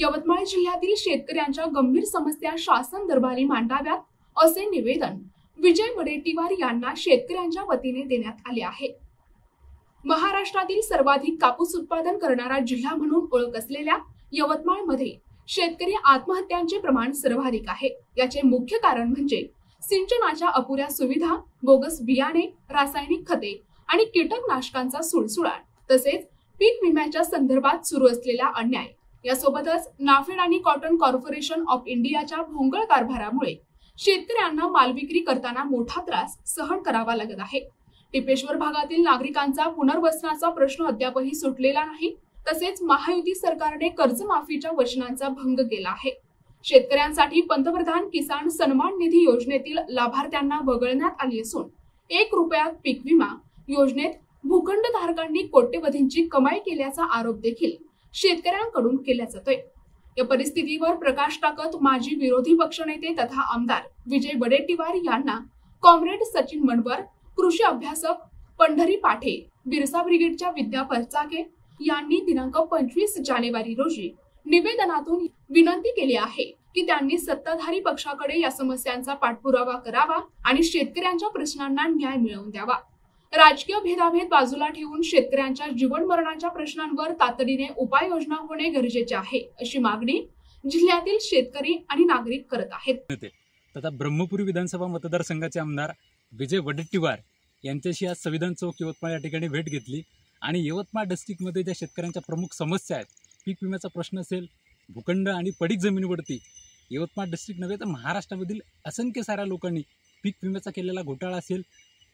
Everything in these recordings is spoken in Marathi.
यवतमाळ जिल्ह्यातील शेतकऱ्यांच्या गंभीर समस्या शासन दरबारी मांडाव्यात असे निवेदन विजय वडेट्टीवार यांना शेतकऱ्यांच्या वतीने देण्यात आले आहे। महाराष्ट्रातील सर्वाधिक कापूस उत्पादन करणारा जिल्हा म्हणून ओळख असलेल्या यवतमाळमध्ये शेतकरी आत्महत्यांचे प्रमाण सर्वाधिक आहे। याचे मुख्य कारण म्हणजे सिंचनाच्या अपुऱ्या सुविधा, बोगस बियाणे, रासायनिक खते आणि कीटकनाशकांचा सुळसुळाट, तसेच पीक विम्याच्या संदर्भात सुरू असलेला अन्याय। यासोबतच नाफेड आणि कॉटन कॉर्पोरेशन ऑफ इंडियाच्या भोंगळ कारभारामुळे शेतकऱ्यांना माल विक्री करताना मोठा त्रास सहन करावा लागत आहे। टिपेश्वर भागातील नागरिकांचा पुनर्वसनाचा प्रश्न अद्यापही सुटलेला नाही। तसेच महायुती सरकारने कर्जमाफीच्या वचनांचा भंग केला आहे। शेतकऱ्यांसाठी पंतप्रधान किसान सन्मान निधी योजनेतील लाभार्थ्यांना वगळण्यात आली असून 1 रुपयात पीक विमा योजनेत भूखंडधारकांनी कोट्यवधींची कमाई केल्याचा आरोप देखील शेतकऱ्यांकडून केला जातोय। या परिस्थितीवर प्रकाश टाकत माजी विरोधी पक्षनेते तथा आमदार विजय वडेट्टीवार यांना कॉम्रेड सचिन मनवर, कृषी अभ्यासक पंढरी पाठे, बिरसा ब्रिगेडच्या विद्या परचाके यांनी दिनांक 25 जानेवारी रोजी निवेदनातून विनंती केली आहे की त्यांनी सत्ताधारी पक्षाकडे या समस्यांचा पाठपुरावा करावा आणि शेतकऱ्यांच्या प्रश्नांना न्याय मिळवून द्यावा। राजकीय भेदाभेद बाजूला ठेवून शेतकऱ्यांच्या जीवन मरणाच्या प्रश्नांवर तातडीने उपाययोजना होणे गरजेचे आहे, अशी मागणी जिल्ह्यातील शेतकरी आणि नागरिक करत आहेत। तथा ब्रह्मपुरी विधानसभा मतदारसंघाचे आमदार विजय वडेट्टीवार यांच्याशी आज संविधान चौक यवतमाळ या ठिकाणी भेट घेतली आणि यवतमाळ डिस्ट्रिक्टमध्ये ज्या शेतकऱ्यांच्या प्रमुख समस्या आहेत, पीक विम्याचा प्रश्न असेल, भूखंड आणि पडीक जमिनीवरती यवतमाळ डिस्ट्रिक्ट नव्हे तर महाराष्ट्रामधील असंख्य साऱ्या लोकांनी पीक विम्याचा केलेला घोटाळा असेल,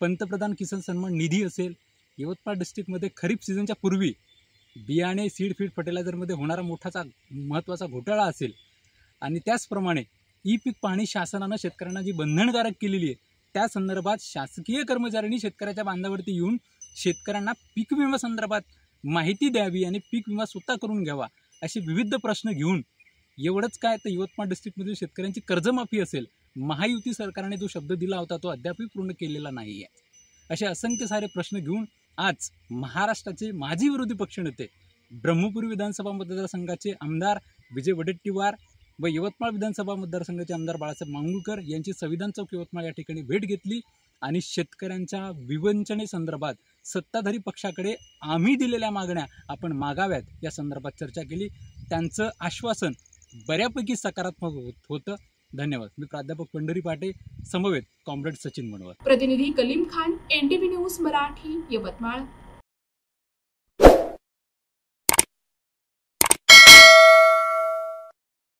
पंतप्रधान किसान सन्मान निधी असेल, यवतमाळ डिस्ट्रिक्टमध्ये खरीप सीझनच्या पूर्वी बियाणे, सीड, फीड, फर्टिलायझरमध्ये होणारा महत्त्वाचा घोटाळा असेल आणि त्याचप्रमाणे ई पीक पाहणी शासनानं शेतकऱ्यांना जी बंधनकारक केलेली आहे त्या संदर्भात शासकीय कर्मचाऱ्यांनी शेतकऱ्याच्या बांधावरती येऊन शेतकऱ्यांना पीक विमा संदर्भात माहिती द्यावी आणि पीक विमा स्वतः करून घ्यावा असे विविध प्रश्न घेऊन, एवढंच काय तर यवतमाळ डिस्ट्रिक्टमधील शेतकऱ्यांची कर्जमाफी असेल, महायुती सरकारने जो शब्द दिला होता तो अद्यापही पूर्ण केलेला नाही आहे, असे असंख्य सारे प्रश्न घेऊन आज महाराष्ट्राचे माजी विरोधी पक्षनेते, ब्रह्मपुरी विधानसभा मतदारसंघाचे आमदार विजय वडेट्टीवार व यवतमाळ विधानसभा मतदारसंघाचे आमदार बाळासाहेब मांगुळकर यांची संविधान चौक यवतमाळ या ठिकाणी भेट घेतली आणि शेतकऱ्यांच्या विवंचनेसंदर्भात सत्ताधारी पक्षाकडे आम्ही दिलेल्या मागण्या आपण मागाव्यात या संदर्भात चर्चा केली। त्यांचं आश्वासन बऱ्यापैकी सकारात्मक होतं। धन्यवाद। मी प्राध्यापक पंढरी पाटे, समवेत कॉम्रेड सचिन मनवर। प्रतिनिधी कलीम खान, NTV न्यूज मराठी, यवतमाळ।